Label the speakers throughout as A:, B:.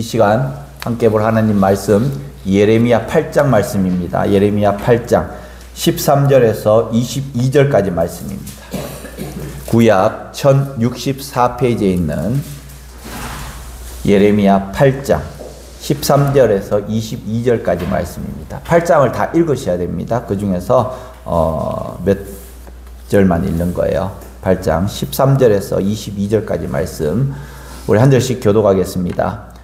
A: 시간 함께 볼 하나님 말씀 예레미야 8장 말씀입니다. 예레미야 8장 13절에서 22절까지 말씀입니다. 구약 1064페이지에 있는 예레미야 8장 13절에서 22절까지 말씀입니다. 8장을 다 읽으셔야 됩니다. 그 중에서 몇 절만 읽는 거예요. 8장 13절에서 22절까지 말씀 우리 한 절씩 교독하겠습니다.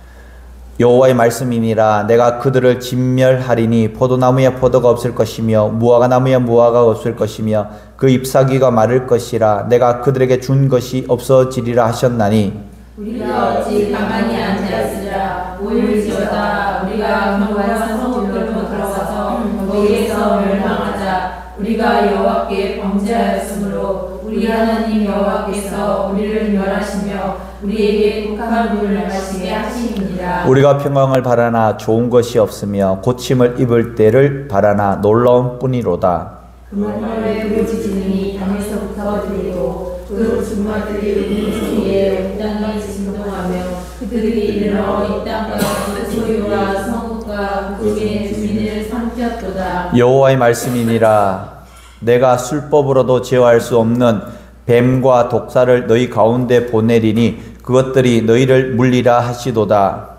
A: 여호와의 말씀이니라. 내가 그들을 진멸하리니 포도나무에 포도가 없을 것이며 무화과나무에 무화과가 없을 것이며 그 잎사귀가 마를 것이라. 내가 그들에게 준 것이 없어지리라 하셨나니
B: 우리가 어찌 가만히 앉아있으랴. 오일지어다. 우리가 견고한 성읍들로 들어가서 거기에서 멸망하자. 우리가 여호와께 범죄하였으므로 우리 하나님 여호와께서 우리를 멸하시며 우리에게 독한 불을 마시게 하시니라.
A: 우리가 평강을 바라나 좋은 것이 없으며 고침을 입을 때를 바라나 놀라운 뿐이로다.
B: 그날에 그 지진이 땅에서부터 들리고 그 주마들이 우리에 온 땅이 진동하며 그들이 일어나 이 땅과 그 소유와 성읍과 그의 주민을 삼켰도다.
A: 여호와의 말씀이니라. 내가 술법으로도 제어할 수 없는 뱀과 독사를 너희 가운데 보내리니 그것들이 너희를 물리라 하시도다.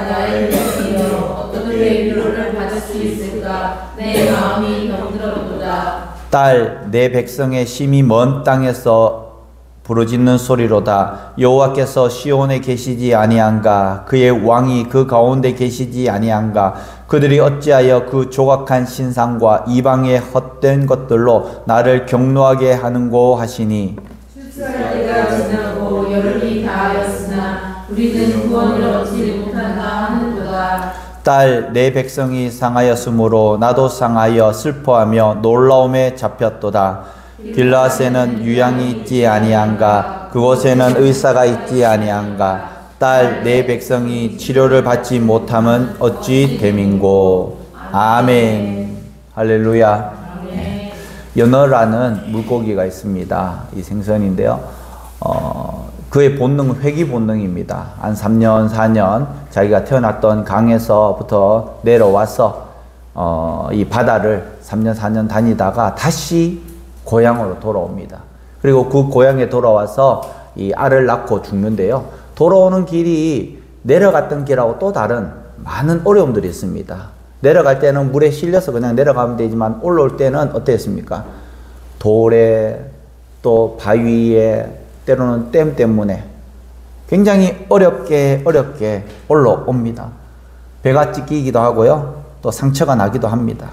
B: 나의 믿음이여 어떻게 위로를 받을 수 있을까. 내 마음이 병들었도다.
A: 딸, 내 백성의 심히 먼 땅에서 부르짖는 소리로다. 여호와께서 시온에 계시지 아니한가. 그의 왕이 그 가운데 계시지 아니한가. 그들이 어찌하여 그 조각한 신상과 이방의 헛된 것들로 나를 경노하게 하는고 하시니.
B: 숫살때가 지나고 여름이 다하였으나 우리는 구원을 얻지 못한다 하는도다.
A: 딸, 내 백성이 상하였으므로 나도 상하여 슬퍼하며 놀라움에 잡혔도다. 길라앗에는 유양이 있지 아니한가. 그곳에는 의사가 있지 아니한가. 딸, 내 백성이 치료를 받지 못함은 어찌 됨인고. 아멘. 할렐루야. 연어라는 물고기가 있습니다. 이 생선인데요. 그의 본능은 회귀 본능입니다. 한 3년, 4년 자기가 태어났던 강에서부터 내려와서 이 바다를 3년, 4년 다니다가 다시 고향으로 돌아옵니다. 그리고 그 고향에 돌아와서 이 알을 낳고 죽는데요. 돌아오는 길이 내려갔던 길하고 또 다른 많은 어려움들이 있습니다. 내려갈 때는 물에 실려서 그냥 내려가면 되지만 올라올 때는 어땠습니까? 돌에 또 바위에 때로는 댐 때문에 굉장히 어렵게 올라옵니다. 배가 찢기기도 하고요. 또 상처가 나기도 합니다.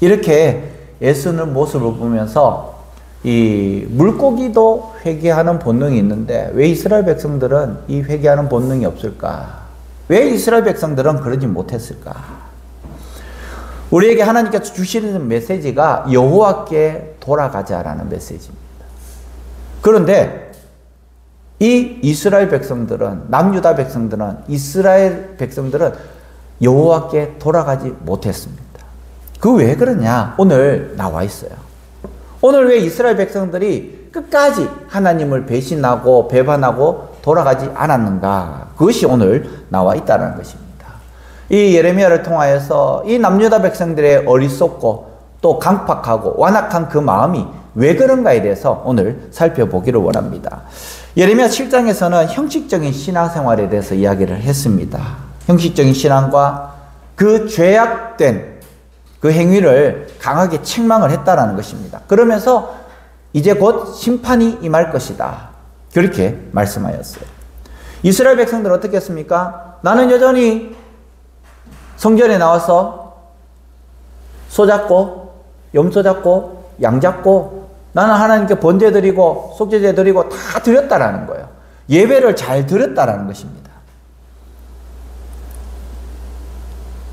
A: 이렇게 애쓰는 모습을 보면서 이 물고기도 회개하는 본능이 있는데 왜 이스라엘 백성들은 이 회개하는 본능이 없을까? 왜 이스라엘 백성들은 그러지 못했을까? 우리에게 하나님께서 주시는 메시지가 여호와께 돌아가자라는 메시지입니다. 그런데 이 이스라엘 백성들은, 남유다 백성들은, 이스라엘 백성들은 여호와께 돌아가지 못했습니다. 그 왜 그러냐? 오늘 나와 있어요. 오늘 왜 이스라엘 백성들이 끝까지 하나님을 배신하고 배반하고 돌아가지 않았는가? 그것이 오늘 나와 있다는 것입니다. 이 예레미야를 통하여서 이 남유다 백성들의 어리석고 또 강팍하고 완악한 그 마음이 왜 그런가에 대해서 오늘 살펴보기를 원합니다. 예레미야 7장에서는 형식적인 신앙생활에 대해서 이야기를 했습니다. 형식적인 신앙과 그 죄악된 그 행위를 강하게 책망을 했다라는 것입니다. 그러면서 이제 곧 심판이 임할 것이다. 그렇게 말씀하였어요. 이스라엘 백성들은 어떻게 했습니까? 나는 여전히 성전에 나와서 소 잡고 염소 잡고 양 잡고 나는 하나님께 번제 드리고 속죄제 드리고 다 드렸다라는 거예요. 예배를 잘 드렸다라는 것입니다.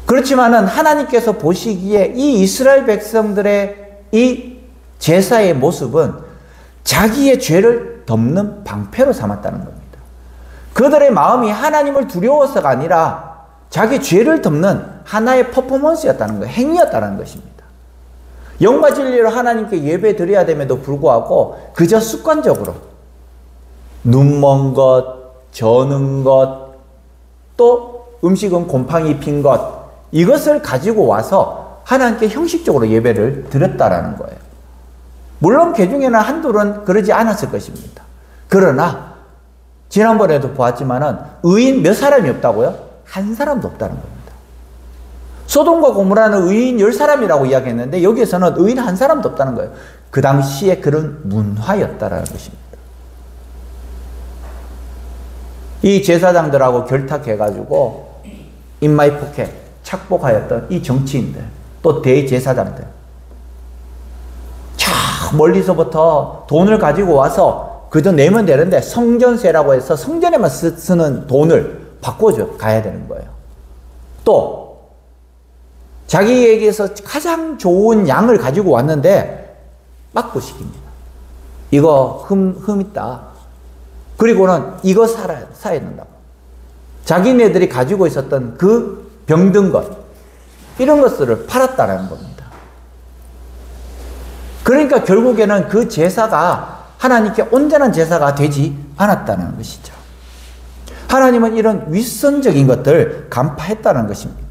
A: 그렇지만은 하나님께서 보시기에 이 이스라엘 백성들의 이 제사의 모습은 자기의 죄를 덮는 방패로 삼았다는 겁니다. 그들의 마음이 하나님을 두려워서가 아니라 자기 죄를 덮는 하나의 퍼포먼스였다는 거예요. 행위였다는 것입니다. 영과 진리로 하나님께 예배 드려야 됨에도 불구하고 그저 습관적으로 눈먼 것, 저는 것, 또 음식은 곰팡이 핀 것, 이것을 가지고 와서 하나님께 형식적으로 예배를 드렸다라는 거예요. 물론 그 중에는 한둘은 그러지 않았을 것입니다. 그러나 지난번에도 보았지만은 의인 몇 사람이 없다고요? 한 사람도 없다는 겁니다. 소돔과 고모라는 의인 10사람이라고 이야기했는데 여기에서는 의인 한 사람도 없다는 거예요. 그 당시에 그런 문화였다라는 것입니다. 이 제사장들하고 결탁해가지고 인마이 포켓, 착복하였던 이 정치인들, 또 대제사장들, 저 멀리서부터 돈을 가지고 와서 그저 내면 되는데 성전세라고 해서 성전에만 쓰는 돈을 바꿔줘 가야 되는 거예요. 또 자기에게서 가장 좋은 양을 가지고 왔는데 막고 시킵니다. 이거 흠 있다. 그리고는 이거 사야 된다고. 자기네들이 가지고 있었던 그 병든 것, 이런 것들을 팔았다는 겁니다. 그러니까 결국에는 그 제사가 하나님께 온전한 제사가 되지 않았다는 것이죠. 하나님은 이런 윗선적인 것들 간파했다는 것입니다.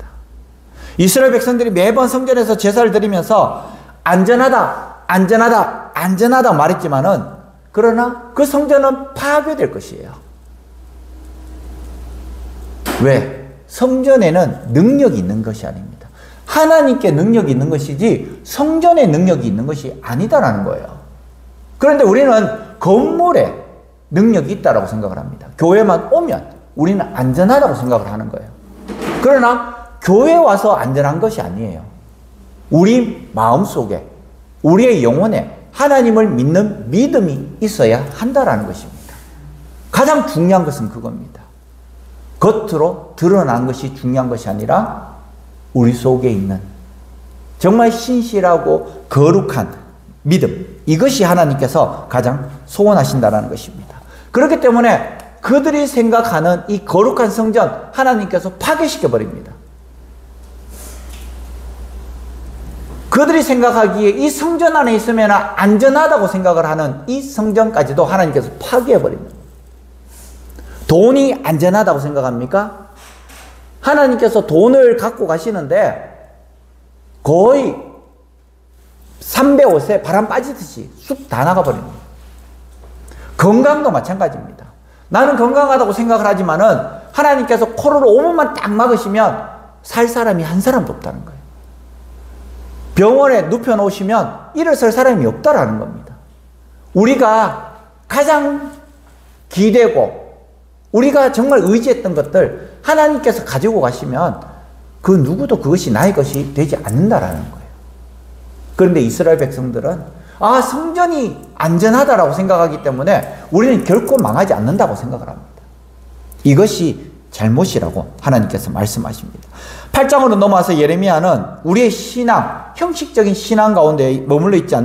A: 이스라엘 백성들이 매번 성전에서 제사를 드리면서 안전하다 말했지만은 그러나 그 성전은 파괴될 것이에요. 왜? 성전에는 능력이 있는 것이 아닙니다. 하나님께 능력이 있는 것이지 성전에 능력이 있는 것이 아니다라는 거예요. 그런데 우리는 건물에 능력이 있다라고 생각을 합니다. 교회만 오면 우리는 안전하다고 생각을 하는 거예요. 그러나 교회 와서 안전한 것이 아니에요. 우리 마음속에, 우리의 영혼에 하나님을 믿는 믿음이 있어야 한다라는 것입니다. 가장 중요한 것은 그겁니다. 겉으로 드러난 것이 중요한 것이 아니라 우리 속에 있는 정말 신실하고 거룩한 믿음, 이것이 하나님께서 가장 소원하신다는 것입니다. 그렇기 때문에 그들이 생각하는 이 거룩한 성전 하나님께서 파괴시켜 버립니다. 그들이 생각하기에 이 성전 안에 있으면 안전하다고 생각을 하는 이 성전까지도 하나님께서 파괴해버립니다. 돈이 안전하다고 생각합니까? 하나님께서 돈을 갖고 가시는데 거의 305세 바람 빠지듯이 쑥 다 나가버립니다. 건강도 마찬가지입니다. 나는 건강하다고 생각을 하지만은 하나님께서 코로나 5분만 딱 막으시면 살 사람이 한 사람도 없다는 거예요. 병원에 눕혀놓으시면 일어설 사람이 없다라는 겁니다. 우리가 가장 기대고 우리가 정말 의지했던 것들 하나님께서 가지고 가시면 그 누구도 그것이 나의 것이 되지 않는다라는 거예요. 그런데 이스라엘 백성들은 성전이 안전하다라고 생각하기 때문에 우리는 결코 망하지 않는다고 생각을 합니다. 이것이 잘못이라고 하나님께서 말씀하십니다. 8장으로 넘어와서 예레미야는 우리의 신앙, 형식적인 신앙 가운데 머물러 있지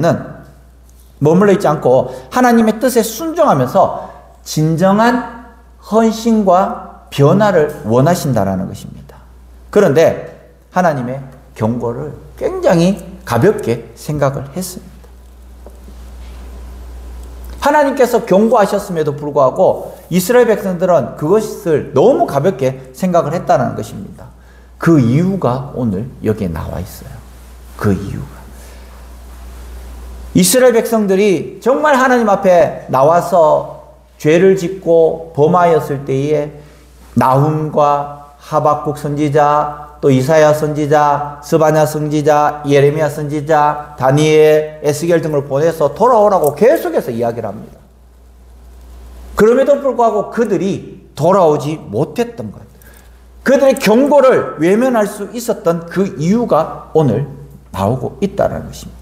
A: 않고 하나님의 뜻에 순종하면서 진정한 헌신과 변화를 원하신다라는 것입니다. 그런데 하나님의 경고를 굉장히 가볍게 생각을 했습니다. 하나님께서 경고하셨음에도 불구하고 이스라엘 백성들은 그것을 너무 가볍게 생각을 했다는 것입니다. 그 이유가 오늘 여기에 나와 있어요. 그 이유가. 이스라엘 백성들이 정말 하나님 앞에 나와서 죄를 짓고 범하였을 때에 나훔과 하박국 선지자, 또 이사야 선지자, 스바냐 선지자, 예레미야 선지자, 다니엘, 에스겔 등을 보내서 돌아오라고 계속해서 이야기를 합니다. 그럼에도 불구하고 그들이 돌아오지 못했던 것, 그들의 경고를 외면할 수 있었던 그 이유가 오늘 나오고 있다는 것입니다.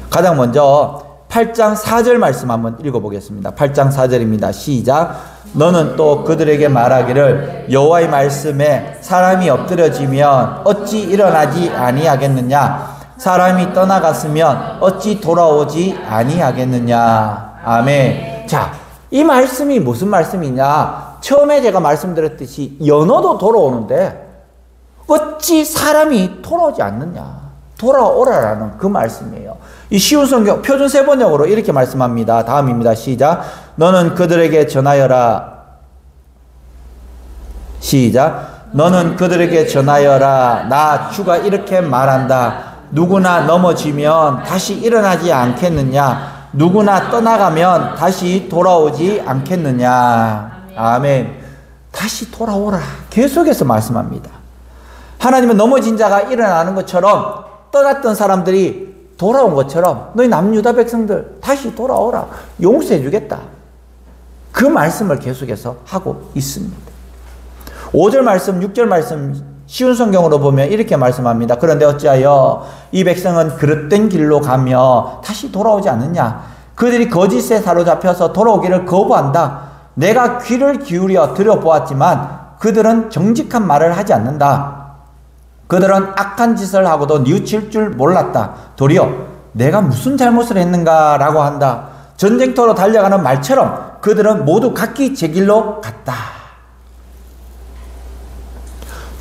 A: 가장 먼저 8장 4절 말씀 한번 읽어보겠습니다. 8장 4절입니다. 시작. 너는 또 그들에게 말하기를 여호와의 말씀에 사람이 엎드려지면 어찌 일어나지 아니하겠느냐? 사람이 떠나갔으면 어찌 돌아오지 아니하겠느냐? 아멘. 자, 이 말씀이 무슨 말씀이냐? 처음에 제가 말씀드렸듯이 연어도 돌아오는데 어찌 사람이 돌아오지 않느냐? 돌아오라라는 그 말씀이에요. 이 쉬운 성경 표준 세번역으로 이렇게 말씀합니다. 다음입니다. 시작. 너는 그들에게 전하여라. 시작. 너는 그들에게 전하여라. 나 주가 이렇게 말한다. 누구나 넘어지면 다시 일어나지 않겠느냐? 누구나 떠나가면 다시 돌아오지 않겠느냐? 아멘. 다시 돌아오라. 계속해서 말씀합니다. 하나님은 넘어진 자가 일어나는 것처럼, 떠났던 사람들이 돌아온 것처럼 너희 남유다 백성들 다시 돌아오라. 용서해 주겠다. 그 말씀을 계속해서 하고 있습니다. 5절 말씀, 6절 말씀 쉬운 성경으로 보면 이렇게 말씀합니다. 그런데 어찌하여 이 백성은 그릇된 길로 가며 다시 돌아오지 않느냐? 그들이 거짓에 사로잡혀서 돌아오기를 거부한다. 내가 귀를 기울여 들여보았지만 그들은 정직한 말을 하지 않는다. 그들은 악한 짓을 하고도 뉘우칠 줄 몰랐다. 도리어 내가 무슨 잘못을 했는가라고 한다. 전쟁터로 달려가는 말처럼 그들은 모두 각기 제 길로 갔다.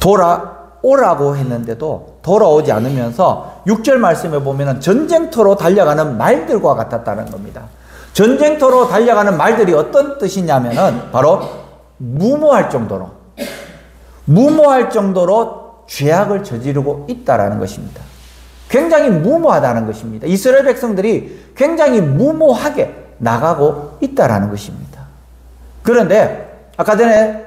A: 돌아오라고 했는데도 돌아오지 않으면서 6절 말씀에 보면 전쟁터로 달려가는 말들과 같았다는 겁니다. 전쟁터로 달려가는 말들이 어떤 뜻이냐면은 바로 무모할 정도로 죄악을 저지르고 있다라는 것입니다. 굉장히 무모하다는 것입니다. 이스라엘 백성들이 굉장히 무모하게 나가고 있다라는 것입니다. 그런데 아까 전에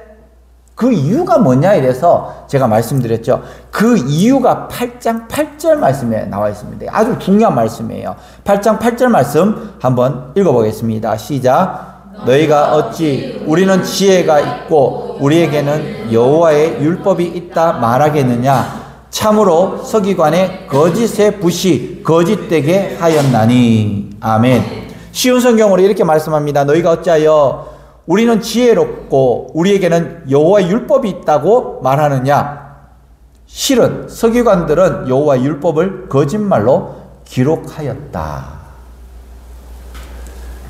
A: 그 이유가 뭐냐 이래서 제가 말씀드렸죠. 그 이유가 8장 8절 말씀에 나와 있습니다. 아주 중요한 말씀이에요. 8장 8절 말씀 한번 읽어보겠습니다. 시작. 너희가 어찌 우리는 지혜가 있고 우리에게는 여호와의 율법이 있다 말하겠느냐? 참으로 서기관의 거짓의 붓이 거짓되게 하였나니. 아멘. 쉬운 성경으로 이렇게 말씀합니다. 너희가 어찌하여 우리는 지혜롭고 우리에게는 여호와의 율법이 있다고 말하느냐? 실은 서기관들은 여호와의 율법을 거짓말로 기록하였다.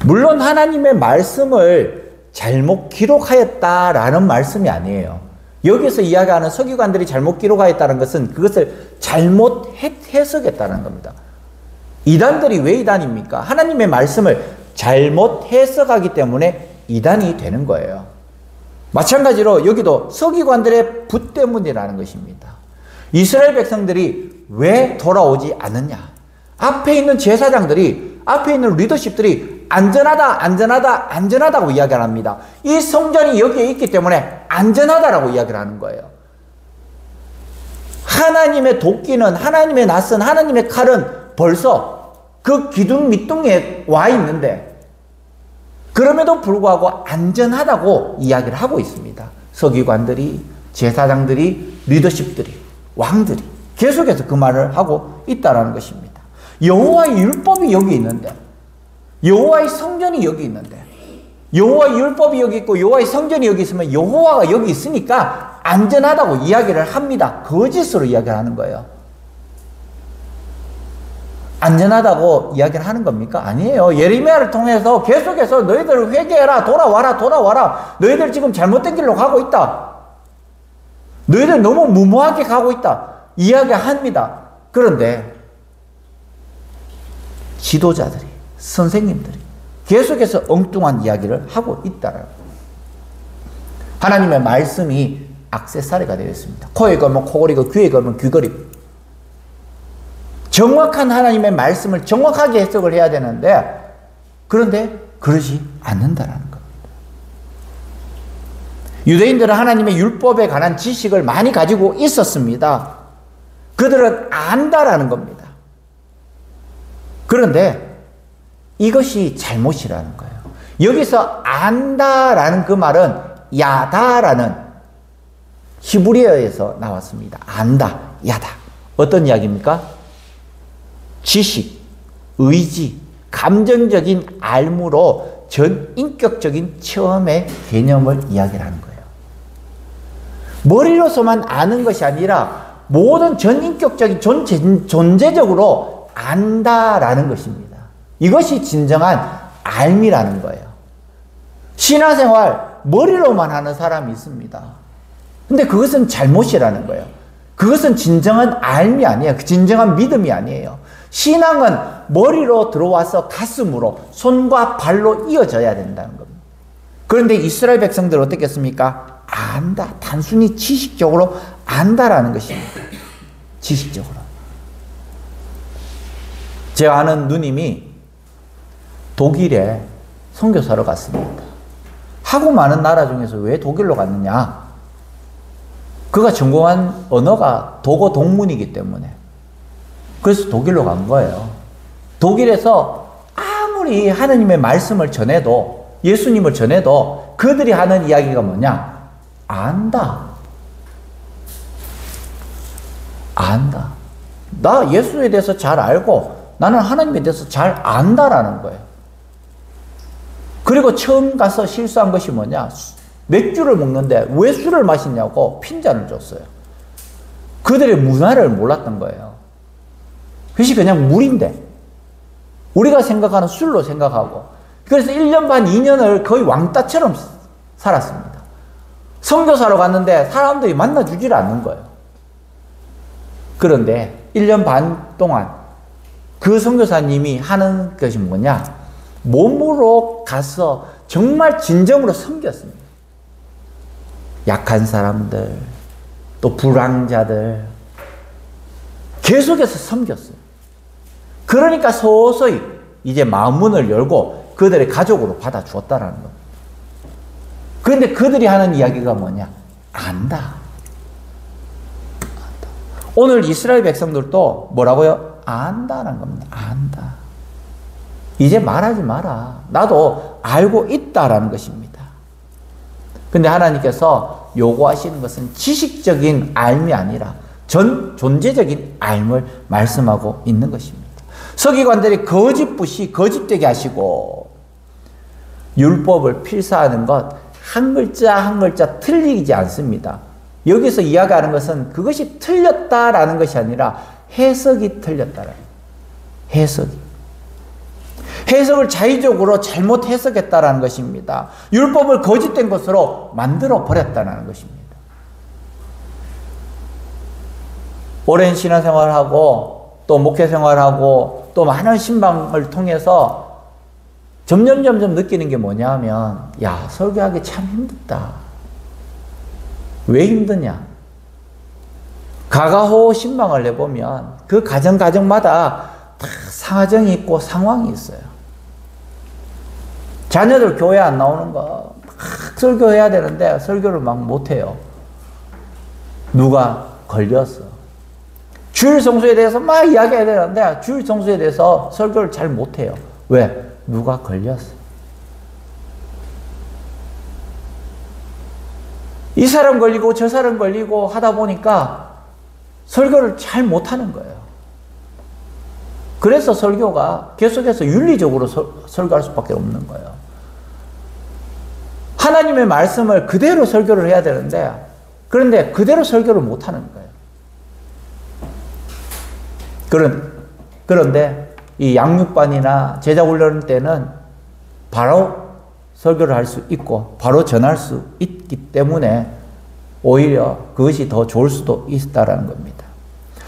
A: 물론 하나님의 말씀을 잘못 기록하였다라는 말씀이 아니에요. 여기서 이야기하는 서기관들이 잘못 기록하였다는 것은 그것을 잘못 해석했다는 겁니다. 이단들이 왜 이단입니까? 하나님의 말씀을 잘못 해석하기 때문에 이단이 되는 거예요. 마찬가지로 여기도 서기관들의 붓 때문이라는 것입니다. 이스라엘 백성들이 왜 돌아오지 않느냐? 앞에 있는 제사장들이, 앞에 있는 리더십들이 안전하다고 이야기를 합니다. 이 성전이 여기에 있기 때문에 안전하다라고 이야기를 하는 거예요. 하나님의 도끼는, 하나님의 낫은, 하나님의 칼은 벌써 그 기둥 밑둥에 와 있는데 그럼에도 불구하고 안전하다고 이야기를 하고 있습니다. 서기관들이, 제사장들이, 리더십들이, 왕들이 계속해서 그 말을 하고 있다는 것입니다. 여호와의 율법이 여기 있는데, 여호와의 성전이 여기 있는데, 여호와의 율법이 여기 있고 여호와의 성전이 여기 있으면 여호와가 여기 있으니까 안전하다고 이야기를 합니다. 거짓으로 이야기를 하는 거예요. 안전하다고 이야기를 하는 겁니까? 아니에요. 예레미야를 통해서 계속해서 너희들 회개해라, 돌아와라. 너희들 지금 잘못된 길로 가고 있다. 너희들 너무 무모하게 가고 있다. 이야기합니다. 그런데 지도자들이, 선생님들이 계속해서 엉뚱한 이야기를 하고 있다라고. 하나님의 말씀이 액세서리가 되어 있습니다. 코에 걸면 코걸이고 귀에 걸면 귀걸이. 정확한 하나님의 말씀을 정확하게 해석을 해야 되는데 그런데 그러지 않는다라는 겁니다. 유대인들은 하나님의 율법에 관한 지식을 많이 가지고 있었습니다. 그들은 안다라는 겁니다. 그런데 이것이 잘못이라는 거예요. 여기서 안다라는 그 말은 야다라는 히브리어에서 나왔습니다. 안다, 야다. 어떤 이야기입니까? 지식, 의지, 감정적인 알무로 전인격적인 체험의 개념을 이야기를 하는 거예요. 머리로서만 아는 것이 아니라 모든 전인격적인 존재적으로 안다라는 것입니다. 이것이 진정한 알미라는 거예요. 신앙생활 머리로만 하는 사람이 있습니다. 근데 그것은 잘못이라는 거예요. 그것은 진정한 알미 아니에요. 진정한 믿음이 아니에요. 신앙은 머리로 들어와서 가슴으로, 손과 발로 이어져야 된다는 겁니다. 그런데 이스라엘 백성들 어떻겠습니까? 안다. 단순히 지식적으로 안다라는 것입니다. 지식적으로. 제가 아는 누님이 독일에 선교사로 갔습니다. 하고 많은 나라 중에서 왜 독일로 갔느냐? 그가 전공한 언어가 독어 동문이기 때문에. 그래서 독일로 간 거예요. 독일에서 아무리 하느님의 말씀을 전해도, 예수님을 전해도 그들이 하는 이야기가 뭐냐? 안다. 안다. 나 예수에 대해서 잘 알고 나는 하나님에 대해서 잘 안다라는 거예요. 그리고 처음 가서 실수한 것이 뭐냐? 맥주를 먹는데 왜 술을 마시냐고 핀잔을 줬어요. 그들의 문화를 몰랐던 거예요. 그것이 그냥 물인데 우리가 생각하는 술로 생각하고, 그래서 1년 반 2년을 거의 왕따처럼 살았습니다. 선교사로 갔는데 사람들이 만나주질 않는 거예요. 그런데 1년 반 동안 그 선교사님이 하는 것이 뭐냐? 몸으로 가서 정말 진정으로 섬겼습니다. 약한 사람들, 또 불황자들 계속해서 섬겼어요. 그러니까 서서히 이제 마음문을 열고 그들의 가족으로 받아주었다라는 겁니다. 그런데 그들이 하는 이야기가 뭐냐? 안다. 오늘 이스라엘 백성들도 뭐라고요? 안다라는 겁니다. 안다. 이제 말하지 마라. 나도 알고 있다라는 것입니다. 근데 하나님께서 요구하시는 것은 지식적인 알미 아니라 존재적인 알을 말씀하고 있는 것입니다. 서기관들이 거짓부시 거짓되게 하시고 율법을 필사하는 것 한 글자 한 글자 틀리지 않습니다. 여기서 이야기하는 것은 그것이 틀렸다라는 것이 아니라 해석이 틀렸다라는 거예요. 해석을 자의적으로 잘못 해석했다라는 것입니다. 율법을 거짓된 것으로 만들어 버렸다는 것입니다. 오랜 신앙생활을 하고 또 목회 생활하고 또 많은 신방을 통해서 점점 느끼는 게 뭐냐 하면, 야, 설교하기 참 힘들다. 왜 힘드냐? 가가호 신방을 해보면 그 가정마다 다 사정이 있고 상황이 있어요. 자녀들 교회 안 나오는 거 막 설교해야 되는데 설교를 막 못해요. 누가 걸렸어. 주일 성수에 대해서 막 이야기해야 되는데 주일 성수에 대해서 설교를 잘 못해요. 왜? 누가 걸렸어. 이 사람 걸리고 저 사람 걸리고 하다 보니까 설교를 잘 못하는 거예요. 그래서 설교가 계속해서 윤리적으로 설교할 수밖에 없는 거예요. 하나님의 말씀을 그대로 설교를 해야 되는데, 그런데 그대로 설교를 못하는 거예요. 그런데 이 양육반이나 제자훈련 때는 바로 설교를 할 수 있고 바로 전할 수 있기 때문에 오히려 그것이 더 좋을 수도 있다라는 겁니다.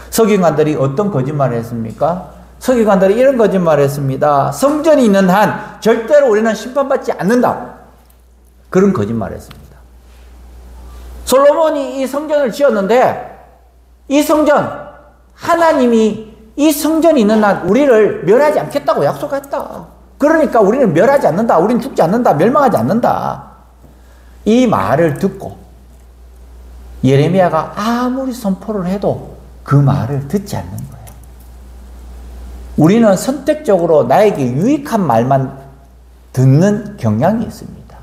A: 서기관들이 어떤 거짓말을 했습니까? 서기관들이 이런 거짓말을 했습니다. 성전이 있는 한 절대로 우리는 심판받지 않는다. 그런 거짓말을 했습니다. 솔로몬이 이 성전을 지었는데 이 성전, 하나님이 이 성전이 있는 한 우리를 멸하지 않겠다고 약속했다. 그러니까 우리는 멸하지 않는다. 우리는 죽지 않는다. 멸망하지 않는다. 이 말을 듣고 예레미야가 아무리 선포를 해도 그 말을 듣지 않는 거예요. 우리는 선택적으로 나에게 유익한 말만 듣는 경향이 있습니다.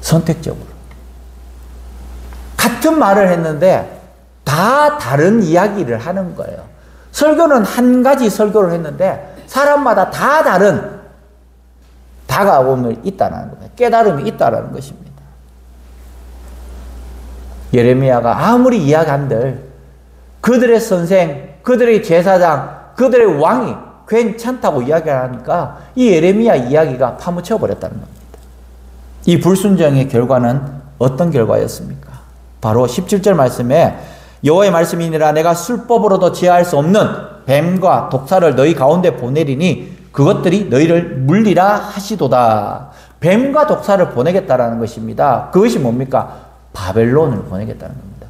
A: 선택적으로. 같은 말을 했는데 다 다른 이야기를 하는 거예요. 설교는 한 가지 설교를 했는데 사람마다 다 다른 다가옴이 있다는 겁니다. 깨달음이 있다는 것입니다. 예레미야가 아무리 이야기한들 그들의 선생, 그들의 제사장, 그들의 왕이 괜찮다고 이야기하니까 이 예레미야 이야기가 파묻혀 버렸다는 겁니다. 이 불순종의 결과는 어떤 결과였습니까? 바로 17절 말씀에 여호와의 말씀이니라 내가 술법으로도 제어할 수 없는 뱀과 독사를 너희 가운데 보내리니 그것들이 너희를 물리라 하시도다. 뱀과 독사를 보내겠다라는 것입니다. 그것이 뭡니까? 바벨론을 보내겠다는 겁니다.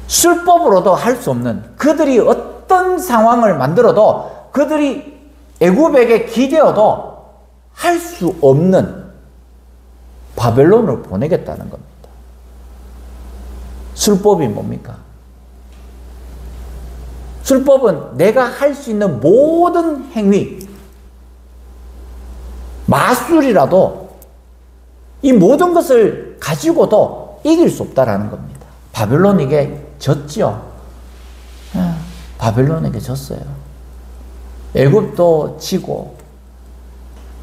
A: 술법으로도 할 수 없는, 그들이 어떤 상황을 만들어도, 그들이 애굽에게 기대어도 할 수 없는 바벨론을 보내겠다는 겁니다. 술법이 뭡니까? 술법은 내가 할 수 있는 모든 행위, 마술이라도 이 모든 것을 가지고도 이길 수 없다라는 겁니다. 바벨론에게 졌지요. 바벨론에게 졌어요. 애굽도 지고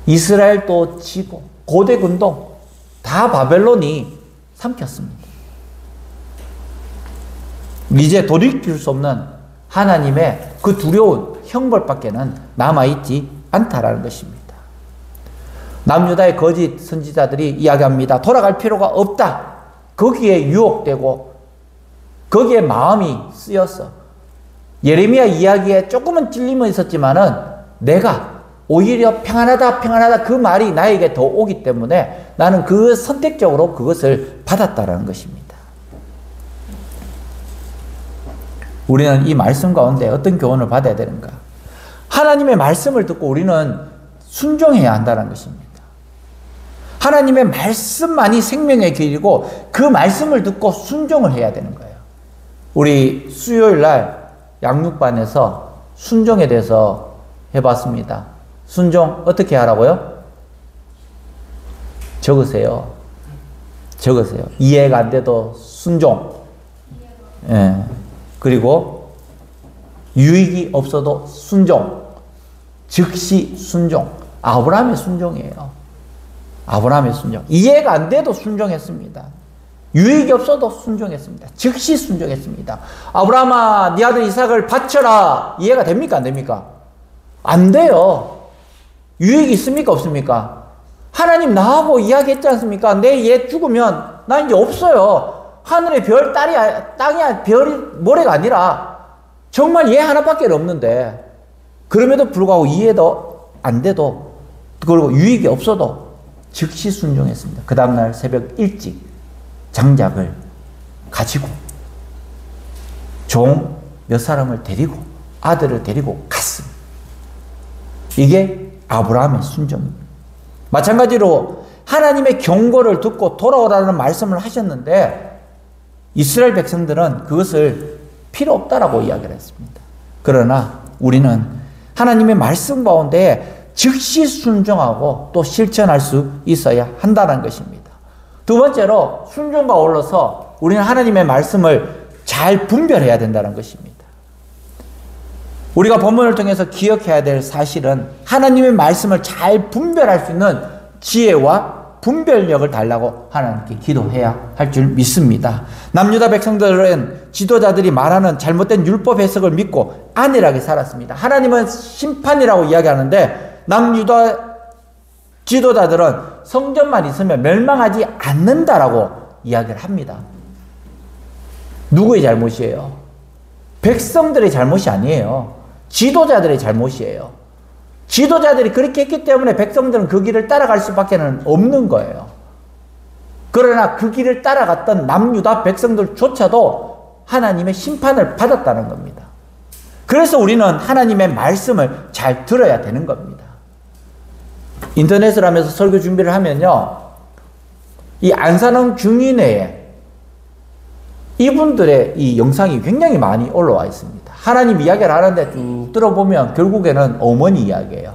A: 이스라엘도 지고 고대군도 다 바벨론이 삼켰습니다. 이제 돌이킬 수 없는 하나님의 그 두려운 형벌밖에는 남아있지 않다라는 것입니다. 남유다의 거짓 선지자들이 이야기합니다. 돌아갈 필요가 없다. 거기에 유혹되고 거기에 마음이 쓰였어. 예레미야 이야기에 조금은 찔림은 있었지만은 내가 오히려 평안하다 평안하다 그 말이 나에게 더 오기 때문에 나는 그 선택적으로 그것을 받았다라는 것입니다. 우리는 이 말씀 가운데 어떤 교훈을 받아야 되는가? 하나님의 말씀을 듣고 우리는 순종해야 한다는 것입니다. 하나님의 말씀만이 생명의 길이고 그 말씀을 듣고 순종을 해야 되는 거예요. 우리 수요일 날 양육반에서 순종에 대해서 해봤습니다. 순종 어떻게 하라고요? 적으세요. 적으세요. 이해가 안 돼도 순종. 예. 그리고 유익이 없어도 순종. 즉시 순종. 아브라함의 순종이에요. 아브라함의 순종. 이해가 안 돼도 순종했습니다. 유익이 없어도 순종했습니다. 즉시 순종했습니다. 아브라함아, 네 아들 이삭을 바쳐라. 이해가 됩니까? 안 됩니까? 안 돼요. 유익이 있습니까? 없습니까? 하나님 나하고 이야기했지 않습니까? 내 얘 죽으면 나 이제 없어요. 하늘의 별, 땅이 별이 모래가 아니라 정말 얘 하나밖에 없는데 그럼에도 불구하고 이해도 안 돼도 그리고 유익이 없어도 즉시 순종했습니다. 그 다음날 새벽 일찍 장작을 가지고 종 몇 사람을 데리고 아들을 데리고 갔습니다. 이게 아브라함의 순종입니다. 마찬가지로 하나님의 경고를 듣고 돌아오라는 말씀을 하셨는데 이스라엘 백성들은 그것을 필요 없다라고 이야기를 했습니다. 그러나 우리는 하나님의 말씀 가운데 즉시 순종하고 또 실천할 수 있어야 한다는 것입니다. 두 번째로 순종과 어울러서 우리는 하나님의 말씀을 잘 분별해야 된다는 것입니다. 우리가 본문을 통해서 기억해야 될 사실은 하나님의 말씀을 잘 분별할 수 있는 지혜와 분별력을 달라고 하나님께 기도해야 할 줄 믿습니다. 남유다 백성들은 지도자들이 말하는 잘못된 율법 해석을 믿고 안일하게 살았습니다. 하나님은 심판이라고 이야기하는데 남유다 지도자들은 성전만 있으면 멸망하지 않는다라고 이야기를 합니다. 누구의 잘못이에요? 백성들의 잘못이 아니에요. 지도자들의 잘못이에요. 지도자들이 그렇게 했기 때문에 백성들은 그 길을 따라갈 수밖에 없는 거예요. 그러나 그 길을 따라갔던 남유다 백성들조차도 하나님의 심판을 받았다는 겁니다. 그래서 우리는 하나님의 말씀을 잘 들어야 되는 겁니다. 인터넷을 하면서 설교 준비를 하면요, 이 안산홍 중인회에 이분들의 이 영상이 굉장히 많이 올라와 있습니다. 하나님 이야기를 하는데 쭉 들어보면 결국에는 어머니 이야기예요.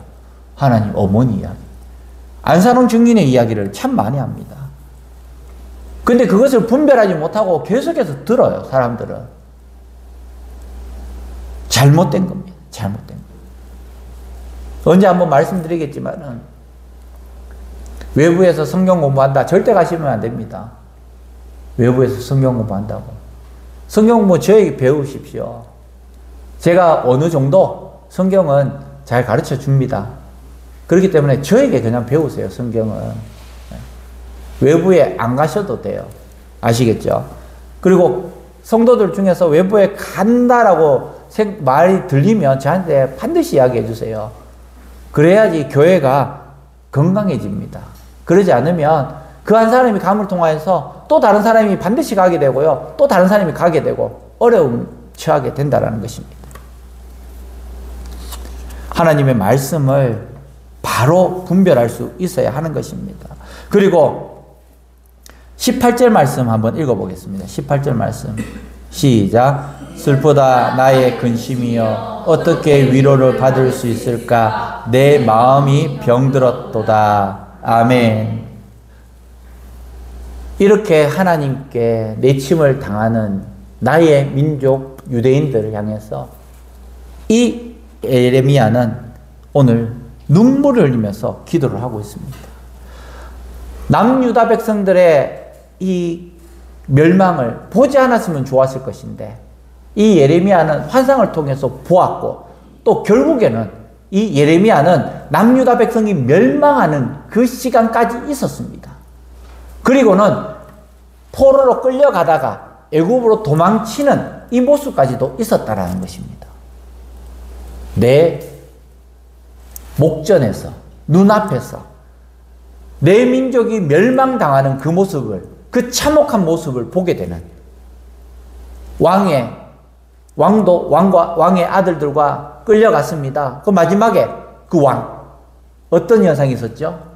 A: 하나님 어머니 이야기. 안산홍 중인의 이야기를 참 많이 합니다. 근데 그것을 분별하지 못하고 계속해서 들어요, 사람들은. 잘못된 겁니다. 잘못된 겁니다. 언제 한번 말씀드리겠지만은 외부에서 성경 공부한다. 절대 가시면 안 됩니다. 외부에서 성경 공부한다고. 성경 공부 저에게 배우십시오. 제가 어느 정도 성경은 잘 가르쳐 줍니다. 그렇기 때문에 저에게 그냥 배우세요, 성경은. 외부에 안 가셔도 돼요. 아시겠죠? 그리고 성도들 중에서 외부에 간다라고 말이 들리면 저한테 반드시 이야기해 주세요. 그래야지 교회가 건강해집니다. 그러지 않으면 그 한 사람이 감을 통하여서 또 다른 사람이 반드시 가게 되고요. 또 다른 사람이 가게 되고 어려움 처하게 된다는 것입니다. 하나님의 말씀을 바로 분별할 수 있어야 하는 것입니다. 그리고 18절 말씀 한번 읽어보겠습니다. 18절 말씀 시작. 슬프다 나의 근심이여 어떻게 위로를 받을 수 있을까? 내 마음이 병들었도다. 아멘. 이렇게 하나님께 내침을 당하는 나의 민족 유대인들을 향해서 이 예레미야는 오늘 눈물을 흘리면서 기도를 하고 있습니다. 남유다 백성들의 이 멸망을 보지 않았으면 좋았을 것인데 이 예레미야는 환상을 통해서 보았고 또 결국에는 이 예레미야는 남유다 백성이 멸망하는 그 시간까지 있었습니다. 그리고는 포로로 끌려가다가 애굽으로 도망치는 이 모습까지도 있었다라는 것입니다. 내 목전에서 눈앞에서 내 민족이 멸망당하는 그 모습을, 그 참혹한 모습을 보게 되는 왕의 아들들과 끌려갔습니다. 그 마지막에 그 왕 어떤 현상이 있었죠?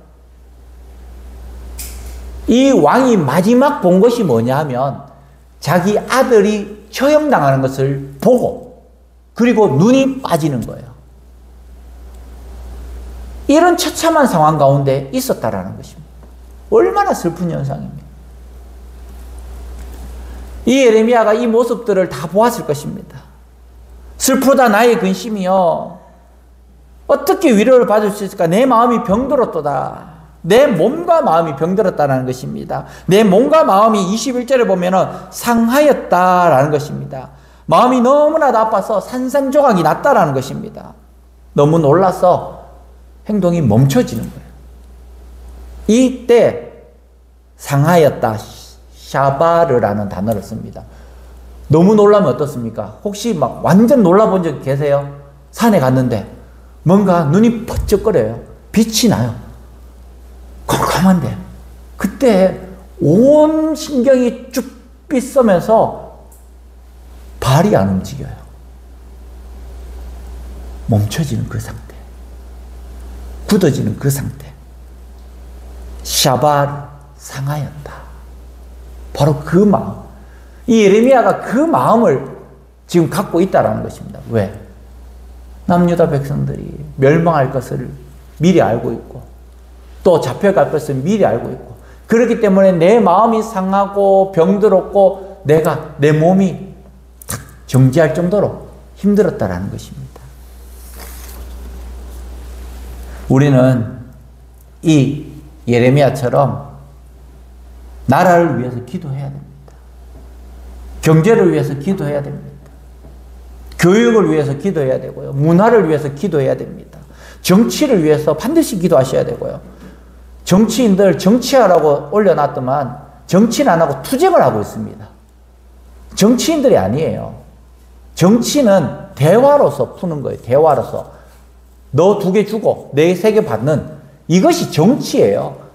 A: 이 왕이 마지막 본 것이 뭐냐 하면 자기 아들이 처형당하는 것을 보고 그리고 눈이 빠지는 거예요. 이런 처참한 상황 가운데 있었다라는 것입니다. 얼마나 슬픈 현상입니까? 이 예레미야가 이 모습들을 다 보았을 것입니다. 슬프다 나의 근심이여 어떻게 위로를 받을 수 있을까? 내 마음이 병들었도다. 내 몸과 마음이 병들었다는 것입니다. 내 몸과 마음이 21절에 보면은 상하였다라는 것입니다. 마음이 너무나 나빠서 산산조각이 났다라는 것입니다. 너무 놀라서 행동이 멈춰지는 거예요. 이때 상하였다, 샤바르라는 단어를 씁니다. 너무 놀라면 어떻습니까? 혹시 막 완전 놀라본 적 계세요? 산에 갔는데 뭔가 눈이 번쩍거려요. 빛이 나요. 컴컴한데 그때 온 신경이 쭉 빗서면서 발이 안 움직여요. 멈춰지는 그 상태, 굳어지는 그 상태. 샤발, 상하였다. 바로 그 마음. 이 예레미야가 그 마음을 지금 갖고 있다라는 것입니다. 왜? 남유다 백성들이 멸망할 것을 미리 알고 있고 또 잡혀갈 것을 미리 알고 있고 그렇기 때문에 내 마음이 상하고 병들었고 내 몸이 탁 정지할 정도로 힘들었다라는 것입니다. 우리는 이 예레미야처럼 나라를 위해서 기도해야 됩니다. 경제를 위해서 기도해야 됩니다. 교육을 위해서 기도해야 되고요. 문화를 위해서 기도해야 됩니다. 정치를 위해서 반드시 기도하셔야 되고요. 정치인들 정치하라고 올려놨더만 정치는 안 하고 투쟁을 하고 있습니다. 정치인들이 아니에요. 정치는 대화로서 푸는 거예요. 대화로서. 너 2개 주고 내 3개 받는 이것이 정치예요.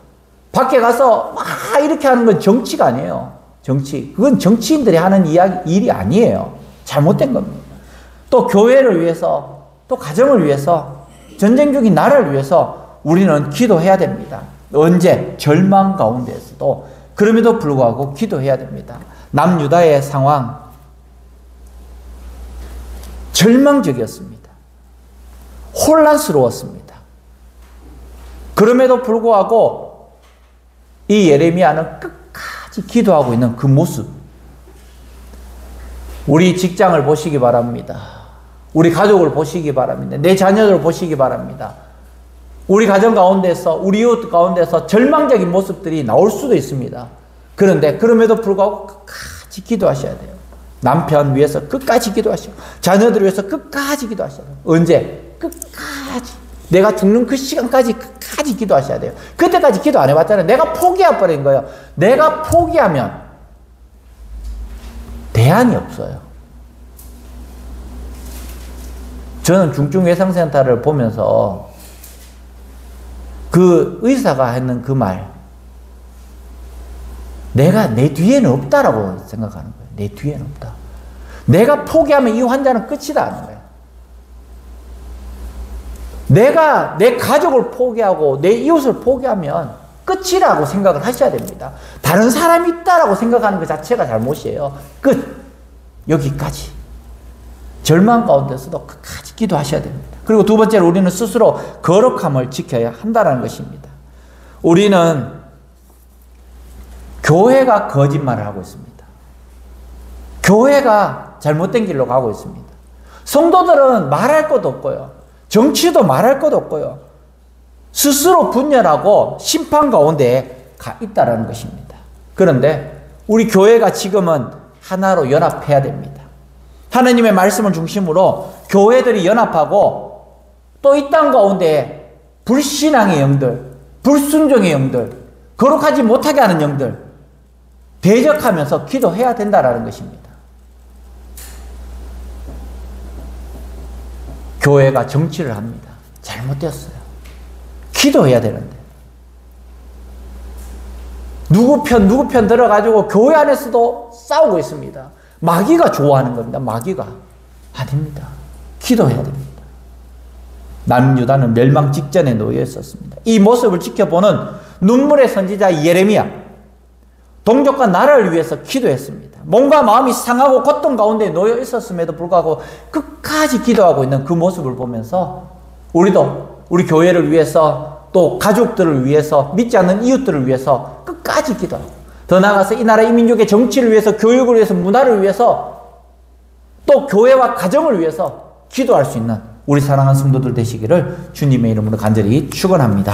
A: 밖에 가서 막 이렇게 하는 건 정치가 아니에요. 정치. 그건 정치인들이 하는 일이 아니에요. 잘못된 겁니다. 또 교회를 위해서, 또 가정을 위해서, 전쟁 중인 나라를 위해서 우리는 기도해야 됩니다. 언제? 절망 가운데에서도 그럼에도 불구하고 기도해야 됩니다. 남유다의 상황 절망적이었습니다. 혼란스러웠습니다. 그럼에도 불구하고 이 예레미야는 끝까지 기도하고 있는 그 모습, 우리 직장을 보시기 바랍니다. 우리 가족을 보시기 바랍니다. 내 자녀를 보시기 바랍니다. 우리 가정 가운데서, 우리 이웃 가운데서 절망적인 모습들이 나올 수도 있습니다. 그런데 그럼에도 불구하고 끝까지 기도하셔야 돼요. 남편 위해서 끝까지 기도하시고 자녀들 위해서 끝까지 기도하셔야 돼요. 언제? 끝까지. 내가 죽는 그 시간까지 끝까지 기도하셔야 돼요. 그때까지 기도 안 해봤잖아요. 내가 포기해버린 거예요. 내가 포기하면 대안이 없어요. 저는 중증외상센터를 보면서 그 의사가 했는 그 말, 내가 내 뒤에는 없다라고 생각하는 거예요. 내 뒤에는 없다. 내가 포기하면 이 환자는 끝이다 하는 거예요. 내가 내 가족을 포기하고 내 이웃을 포기하면 끝이라고 생각을 하셔야 됩니다. 다른 사람이 있다라고 생각하는 것 자체가 잘못이에요. 끝. 여기까지. 절망 가운데서도 끝까지 기도하셔야 됩니다. 그리고 두 번째로 우리는 스스로 거룩함을 지켜야 한다는 것입니다. 우리는 교회가 거짓말을 하고 있습니다. 교회가 잘못된 길로 가고 있습니다. 성도들은 말할 것도 없고요. 정치도 말할 것도 없고요. 스스로 분열하고 심판 가운데 가 있다는 것입니다. 그런데 우리 교회가 지금은 하나로 연합해야 됩니다. 하나님의 말씀을 중심으로 교회들이 연합하고 또 이 땅 가운데 불신앙의 영들, 불순종의 영들, 거룩하지 못하게 하는 영들 대적하면서 기도해야 된다는 것입니다. 교회가 정치를 합니다. 잘못되었어요. 기도해야 되는데. 누구 편 들어가지고 교회 안에서도 싸우고 있습니다. 마귀가 좋아하는 겁니다. 마귀가. 아닙니다. 기도해야 됩니다. 남유다는 멸망 직전에 놓여 있었습니다. 이 모습을 지켜보는 눈물의 선지자 예레미야, 동족과 나라를 위해서 기도했습니다. 몸과 마음이 상하고 고통 가운데 놓여 있었음에도 불구하고 끝까지 기도하고 있는 그 모습을 보면서 우리도 우리 교회를 위해서 또 가족들을 위해서 믿지 않는 이웃들을 위해서 끝까지 기도하고 더 나아가서 이 나라 이 민족의 정치를 위해서 교육을 위해서 문화를 위해서 또 교회와 가정을 위해서 기도할 수 있는 우리 사랑하는 성도들 되시기를 주님의 이름으로 간절히 축원합니다.